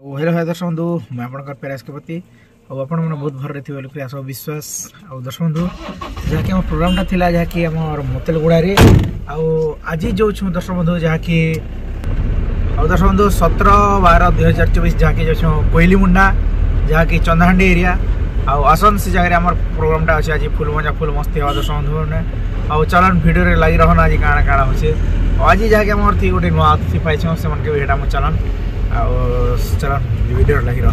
hello hi दर्शक बंधु मैं आपंकर प्रयास कपति आपण मैंने बहुत भर रही बोल आस विश्वास आ दर्शक बंधु जहाँकि आम प्रोग्रामटा था जहाँकि आम मोतेलगुड़े आज जो छूँ दर्शक बंधु जहाँकि दर्शक बंधु 17/12/2024 जहाँकि जो कोइली मुंडा जहाँकि चंदाहांडी एरिया आसन से जगह आम प्रोग्रामटा अच्छे आज फुल मजा फुल मस्ती हवा दर्शक बंधु मैंने चलन भिडियो लगी रहना आज काଣା काଣା होचे आज जहाँकि आम गोटे नुआ अतिथि पाई से चलन चलन वीडियो लगी रहा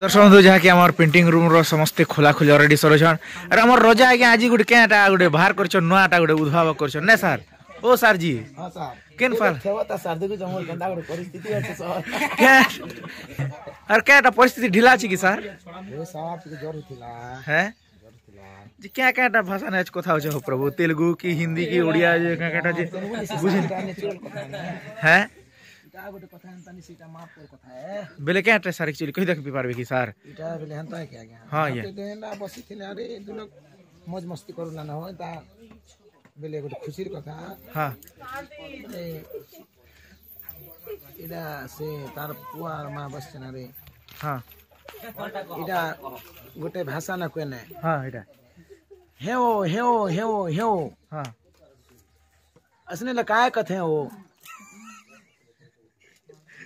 दर्शक बंधु जहाँकि आम पेंटिंग रूम रो समस्ते खोला खोली अलरेडी सरछन अरे आम रजा आज्ञा आज गोटे गोटे बाहर कर नुआटा गोटे उद्भाव कर ना सार ओ सार जी हां सार केन फाल थेवता सार देखु जमर केंदा गोटे परिस्थिति अछि सर क्या अरे केटा परिस्थिति ढिला अछि कि सार ए सार के जोर थिला हैं जी क्या क्या भाषा ने कथा हो प्रभु तेलुगु की हिंदी की ओडिया जे क्या जे बुझिन हैं गोटे कथा हंतानी सीटा माफ कर कथा है बेले क्या सार एक्चुअली कहि देख पारबे कि सार इटा बेले हंता है क्या हां ये देना बसी थिले अरे दु लोग मौज मस्ती करूला ना हो ता बेले गोटे खुशीर कथा हां इडा से तार पुआ मा बसना रे हां इडा गोटे भाषा ना कोने हां इडा हेओ हेओ हेओ हेओ हां असने लकाय कथे हो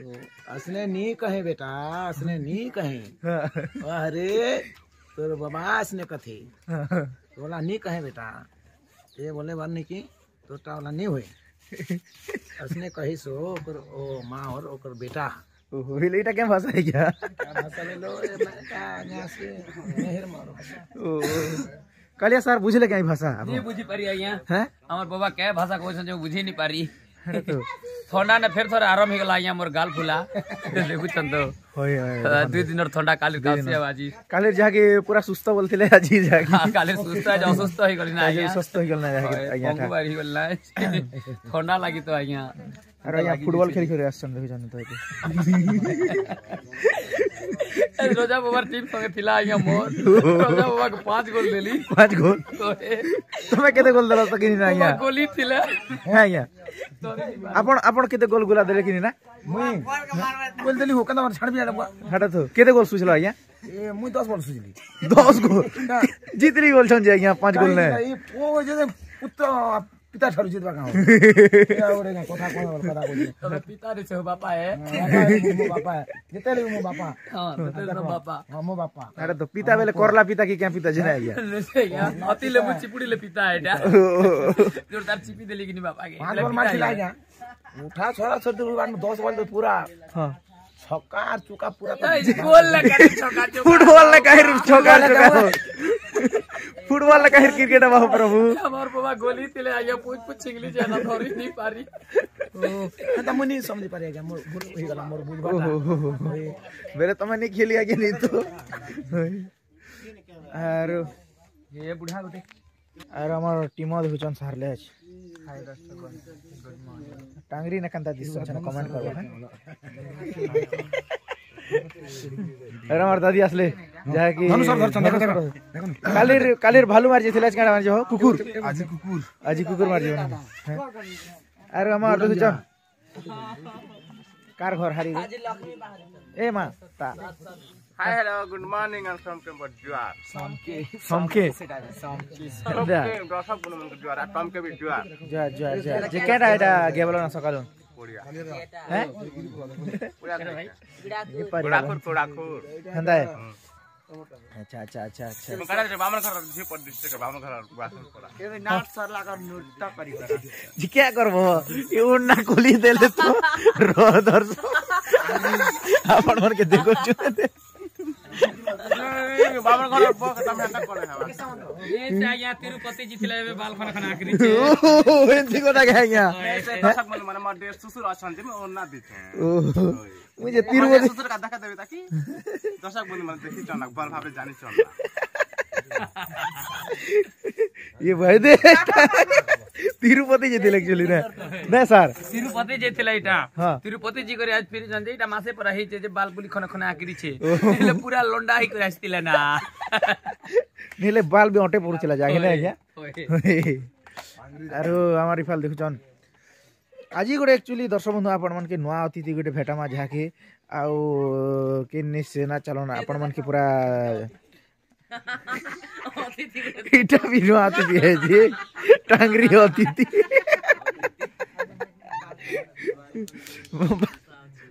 तो असने नी कहे बेटा असने नी कहे अरे तोर बाबा असने कथे बोला नी कहे बेटा ये बोले बन्नी की तोटा वाला नी होए असने कही सो ओ माँ और ओकर बेटा ओहो लेटा क्या भाषा है क्या भाषा ले लो का यहां से मेहर मारो ओ कालिया सर बुझले क्या भाषा नहीं बुझी पारी आज्ञा हैं हमर बाबा क्या भाषा कहछन जो बुझी नहीं पारी थंडा ने फिर थोड़ा आराम हो गला आज्ञा मोर गाल फुला देखु छन तो होय होय 2 दिन और थंडा काली कासी आजी काली जाके पूरा सुस्त बोलथिले आजी जाके हां काली सुस्त है जो सुस्त होई गली ना आज्ञा सुस्त होई गल ना जाके आज्ञा था बारी गल थंडा लागी तो आज्ञा अरे यहाँ फुटबॉल खेल खेल आसन देखि जान तो रोजा बाबा टीम संगे थिला आज्ञा मोर रोजा बाबा को 5 गोल देली 5 गोल तुम्हें केते गोल दला सकिनी ना आज्ञा गोली थिला है आज्ञा आपण केते गोल गुला देले किनी ना मुई गोल देली हो कना छाड़ बिया हटा तो केते गोल सुझलो आज्ञा ए मुई 10 गोल सुझली 10 गोल जितनी गोल छन जे आज्ञा 5 गोल ने ओ जे पुत्र पिता छाड़ू जितबा का या ओरे ना कथा कथा पिता रे से बापा है मो बापा है जेतेले मो बापा हां जेतेले बापा हां मो बापा अरे तो पिता बेले करला पिता की क्या पिता जिना गया यार अति ले मु चिपुड़ी ले पिता है एटा जोरदार चिपी देली कि बापा के 5 गोल मार खिला गया उठा छोरा छोटे बार में 10 गोल तो पूरा हां छक्का चुका पूरा गोल लगा छक्का चुका फुटबॉल ले काहे छक्का चुका फुटबॉल ले काहे क्रिकेट बाबू प्रभु हमर बाबा गोली तिले आया पूछ इंग्लिश जाना धरी नहीं पारी ओ त मुनी समझ पारे क्या मोर भूल हो गला मोर बुझबाटा मेरे तमे नहीं खेली आगे नहीं तो और ये बुढ़ा गोटे और हमर टीम देखुचन सारले अछि हाय दर्शक टांगरी न कंता दिस छन कमेंट करबो अरे हमार दादी असले जाय कि धनु सर घर चंदा देखो कालीर भालू मार जेथिला काडा मार जो कुकुर आज कुकुर मार जो अरे हमार देखु छ कार घर हारी ए मां ता hi hello good morning and समके बजुआर समके दर्शक गुण मन जुआर समके भी जुआर जा जा जा जे केटा एटा गेबलो ना सकालो बढ़िया हैं पूरा खुर हंदा है अच्छा अच्छा अच्छा अच्छा कड़ा रे बामन घर जे पर डिस्ट्रिक्ट बामन घर वासन पड़ा ए नाट सर लागा नृत्य करी करा जी क्या करबो ए उन्ना कोली देले तो रो दर्शक आपण मन के देखो छु बामन घर बक तमे हटा करे हवा ए आज्ञा तिरुपति जितले एबे बाल खना खना आकरी छे ओ एंती कोटा के आज्ञा दर्शक मन मन म देश सुसुर अछन जे ओन्ना दिथे ओ मुझे तिरुपति सुसुर का देखा देबे ताकि दर्शक मन मन देखि चनक बल भाबे जानि चनला ये भाई दे तिरुपति जेथिले एक्चुअली ना सर तिरुपति जेथिले इटा तिरुपति जी करे आज फिर जंजे इटा मासे पर रही जे बाल पुली खना खना आकरी छे ले पूरा लोंडा ही करे आस्तिले ना नेले बाल भी ओटे पड़ुछला जागे ना क्या अरे हमारी फाल देखु चन आज गोटे एक्चुअली दर्शक बंधु आपण मन के नुआ अतिथि गोटे भेटामा जहाँकि आउ के सेना चलन आपण मन के पूरा इटा भी नुआ अतिथि है जी टांगरी अतिथि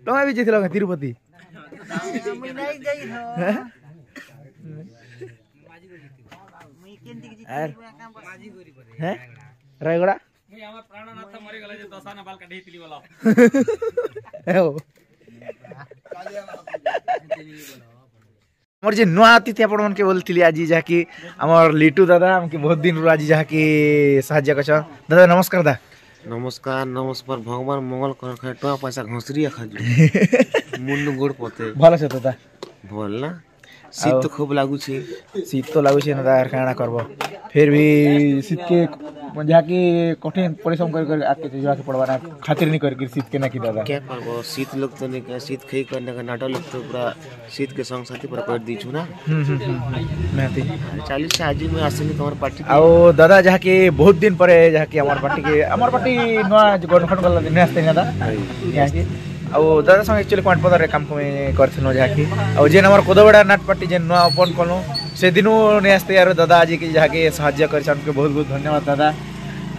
तुम्हें भी जेथिला तिरुपति रायगड़ा मोर जे नुआ अतिथि आपण मन के बोलथिली आज जहाँकि हमर लिटू दादा हमके बहुत दिन रो आज जहाँकि साहाय्य करछ दादा नमस्कार दा नमस्कार नमस्कार भगवान मंगल कर खाए टका पैसा घसरी खाजु मुंड गोड़ पते भल छ दादा भल ना शीत तो खूब लागू छे शीत तो लागू छे ना दादा खाना करबो फिर भी शीत के जहाँकि कठिन परिश्रम कर आके जवा के पड़वा ना खातिर नहीं कर शीत के ना की दादा क्या करबो शीत लोग तो नहीं क्या शीत खई करने का नाटक लोग तो पूरा शीत के संग साथी पर कर दी छु ना मेहती 40 से आज में आसली तोर पार्टी आओ दादा जहाँकि बहुत दिन परे जहाँकि हमार पार्टी नुआ गठन गला दिन आस्ते ना दादा जहाँकि आउ दादा संग एक्चुअली क्वांट पदर काम को करथिनो जहाँकि आउ जेन हमर कोदबड़ा नाट पार्टी जेन नुआ ओपन कलो से दिनु ने आस्ते यार दादा आज की जहाँकि साहाय्य करछन के बहुत बहुत धन्यवाद दादा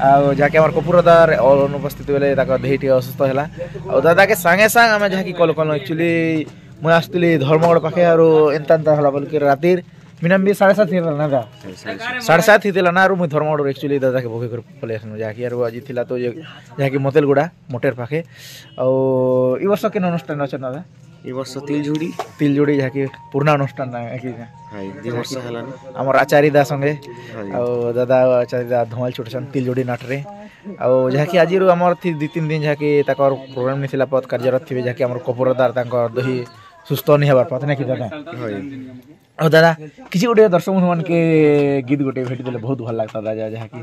आउ जहाँकि हमर कपूरदार और अनुपस्थित बेले ताको देहटी असुस्थ हैला आउ दादा के संगे संग हम जहाँकि कल कलो एक्चुअली मैं आस्तिली धर्मगढ़ पाखे आरो एंता हला बोल के रातिर मिनम भी 7:30 हिला ना दा 7:30 हिला ना मुई धर्मगढ़ एक्चुअली दादा के भोगे कर पले आसनु जहाँकि यार आज थिला तो जहाँकि मोतेलगुड़ा मोटेर पाखे आउ ई वर्ष के अनुष्ठान अछि दादा ई वर्ष तिल जोड़ी जहाँकि पूर्ण अनुष्ठान कि हाय दी वर्ष हला हमर आचार्य दा संगे आउ दादा आचार्य दा धमाल छोटसन तिल जोड़ी नाट रे आउ जहाँकि आज हमर 2-3 दिन जहाँकि ताकर प्रोग्राम नहीं थिला पद कार्यरत थिबे जहाँकि हमर कपूरदार ताकर दही सुस्त नहीं हबार पता नहीं कि दादा और दादा किसी गोटे दर्शक मन के गीत गोटे भेट देले बहुत भल लागता दादा जहाँकि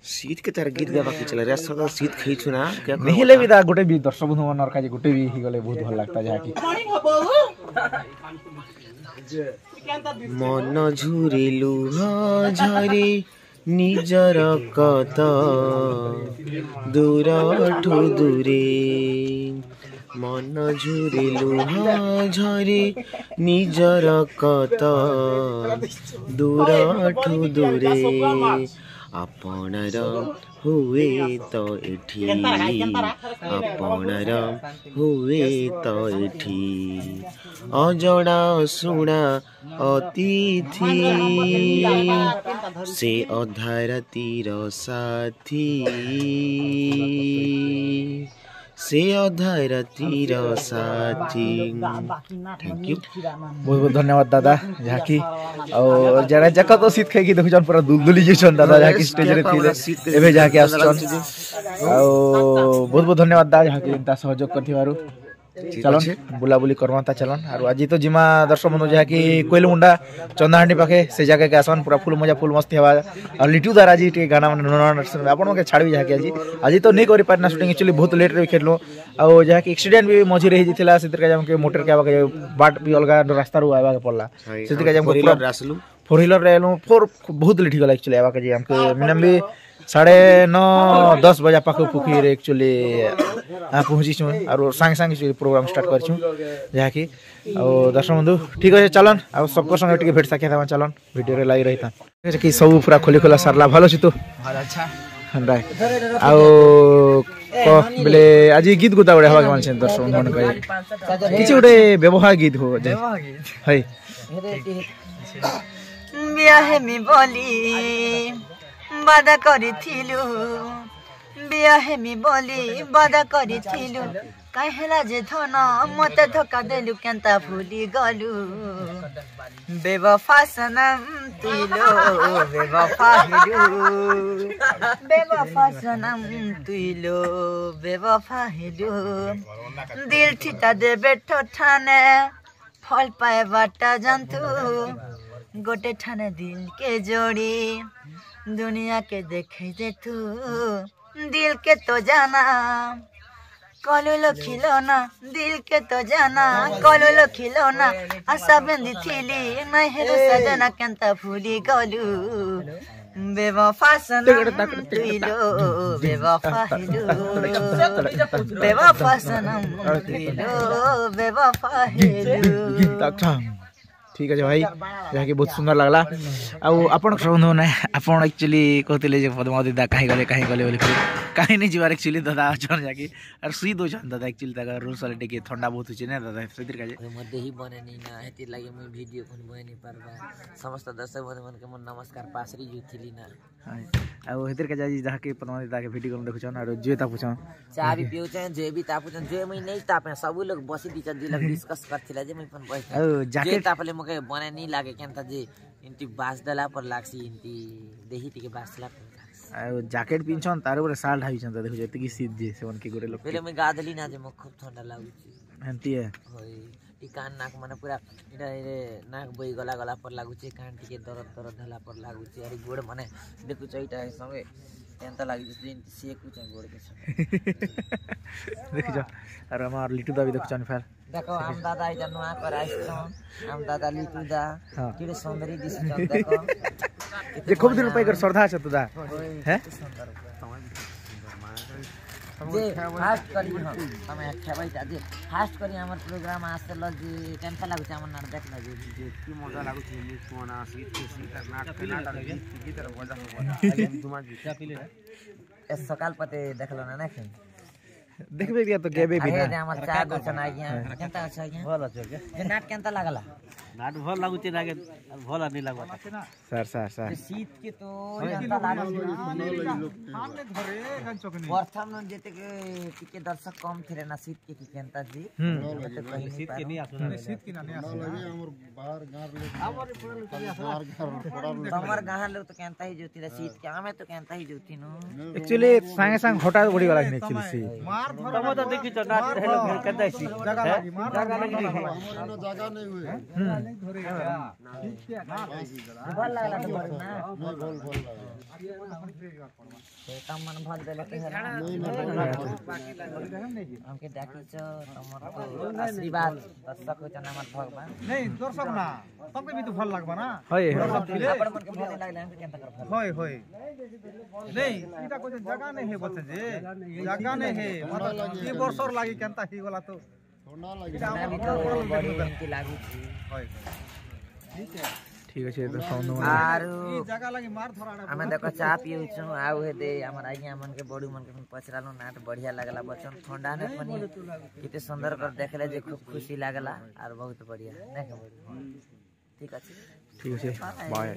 शीत के तार गीत गाबा के चले रे सदा शीत खई छु ना क्या नहीं ले भी दा गोटे भी दर्शक बंधु मन का गोटे भी ही गले बहुत भल लागता जहाँकि मन झुरिलु झरी निजर कत दूर ठु दूरे मन झुरिलु झरी निजर कत दूर ठु दूरे आपणर हुए तो एठी आपणर हुए तो एठी अजड़ा सुना अतिथि से अधार तीर साथी से अधार तीर साथी थैंक यू बहुत बहुत धन्यवाद दादा जहाँकि और जरा जक तो शीत खाई देखुछन पूरा दुलदुली जइसन दादा जहाँकि स्टेज रे थिले एबे जहाँकि आछन और बहुत बहुत धन्यवाद दादा जहाँकि इंता सहयोग करथिबारु चलन बुलाबुली करमाता चलन और आज तो जिमा दर्शक बंधु जहाँकि कोइलमुंडा चंदाहांडी पाखे से जगह के आसन पूरा फुल मजा फुल मस्ती हवा और लिटू दार आज गाना मन आपण के छाड़ी जहाँकि आज तो नहीं करि पारना शूटिंग एक्चुअली बहुत लेट रे खेललो और जहाँकि एक्सीडेंट भी मझी रही जिथिला सेतिर का हमके मोटर के आवा के बाट भी अलगा रास्ता रो आवा के पड़ला सेतिर का हमके पूरा 4 व्हीलर रे एलो 4 बहुत लेट गला एक्चुअली आवा के हमके मिनिमम भी 9:30-10 बजे पाख पुखी रे एक्चुअली पहुंची छु और संग संग प्रोग्राम स्टार्ट कर छु जहाँकि और दर्शक बंधु ठीक है चलन आ सबको संग टिके भेट सके चलन वीडियो रे लाइ रहिता कि सब पूरा खोली खोला सारला भलो छी तो अच्छा हंडा आउ को बेले आज गीत गुता बडे हवा के मान छ दर्शक मन कहि किछि उडे व्यवहार गीत हो है बियाहे मी बोली बाधा करिथिलु बियाहे मी बोली बाधा करिथिलु काहेला जे धन मते धोका देलु केंता भूली गलु बेवफा सनम तुइलो बेवफा हिलु बेवफा सनम तुइलो बेवफा हिलु दिल ठिटा दे बैठो ठाने फल पाए बाटा जंतु गोटे ठाने दिल के जोड़ी दुनिया के देखे दे तू दिल के तो जाना कलुलो खिलौना दिल के तो जाना कलुलो खिलौना आशा बंदी थिली नहीं हेरो सजना केंता भूली गलु बेवफा सनम तुइलो बेवफा हेलो बेवफा सनम तुइलो बेवफा हेलो ठीक है भाई जहाँकि बहुत सुंदर लगला आपण बंधु मैंने आपड़ एक्चुअली कहते पद्मावती दा कहीं गले बोली कहीं नहीं जीवार एक्चुअली दादा अच्छा जाकि और सुई दौन दादा एक्चुअली रूल्स वाले टिके ठंडा बहुत होचे ना दादा से मध्य ही बने नहीं ना हेती लगे मैं वीडियो फोन बने नहीं पारबा समस्त दर्शक बंधु मन के मन नमस्कार पासरी जुथिली ना आउ हेतिर का जाजी जहाँ के पद्मावती दा के वीडियो में देखुछन और जे ता पूछन चाय भी पिउछन जे भी ता पूछन जे मैं नहीं तापे सब लोग बसी दिच दिलक डिस्कस करथिला जे मैं पण बैठ जे तापले मके बने नहीं लागे केनता जे इंटी बास दला पर लागसी इंटी देही टिके बासला जैकेट पिनछन तार ऊपर साल ढाईछन त देखु जति की सीध जे सेवन के गोरे लोग पहले मैं गादली ना जे म खूब ठंडा लागुची हंती है होय इ कान नाक माने पूरा इटा रे नाक बई गला गला पर लागुची कान टिके दरद दरद धला पर लागुची अरे गोड़ माने देखु चइटा है संगे एंता लागि जति से कुछ गोड़ के देखि जा अरे हमार लिटू दा भी देखछन फेर देखो हम दादा आई जनुआ पर आइछन हम दादा लिटू दा केडे सौंदर्य दिसछन देखो जे खूब दिन रुपए कर श्रद्धा छ तुदा हैं जे फास्ट करी हम खेबै त जे फास्ट करी हमर प्रोग्राम आसे ल जे केनता लागु छ हमर नाट देखला जे की मजा लागु छ न्यूज कोना सीट नाक की तरह मजा तुमा गीता पिले ए सकाल पते देखलो ना ना देखबे दिया तो गेबे भी ना अरे हमर चाय दोचन आ गया केनता छ गया भल छ के जे नाट केनता लागला नाट भल लागु छ लागे भल नहीं लागु सर शीत के तो केनता लागल प्रथम न जेते के टिके दर्शक कम थिरे ना शीत के केनता जी शीत के नहीं आसु शीत के नहीं आसु हमर बाहर गार लोग हमर गाहर लोग तो केनता ही जोती रे शीत के हमें तो केनता ही जोती नो एक्चुअली संगे संग होटा बड़ी वाला नहीं एक्चुअली से तब तो देखि छ नाट हेलो फिर केनता सी जगह लगी जगह नहीं हुए भल लागला तो बड़ी ना काम मन भल देले के हमके डाकी छ तमर तो आशीर्वाद दर्शक हो जना मत भगवान नहीं दर्शक ना सबके भी तो फल लागबा ना अपन मन के भल लागले हमके केनता कर फल होय नहीं इटा कोई जगह नहीं है बोलते जे जगह नहीं है मतलब की वर्षर लागी केनता ही वाला तो ठंडा लागी बड़ी इनकी लागू छी होय ठीक है तो साउंड आरो जगह लागी मार धराड़ा हमें देखो चा पिउ छु आउ हे दे हमर आइया मन के बड़ी मन के पछरालो नाट बढ़िया लागला बचन ठंडा ने पनि किते सुंदर कर देखले जे खूब खुशी लागला और बहुत बढ़िया देख ठीक है बाय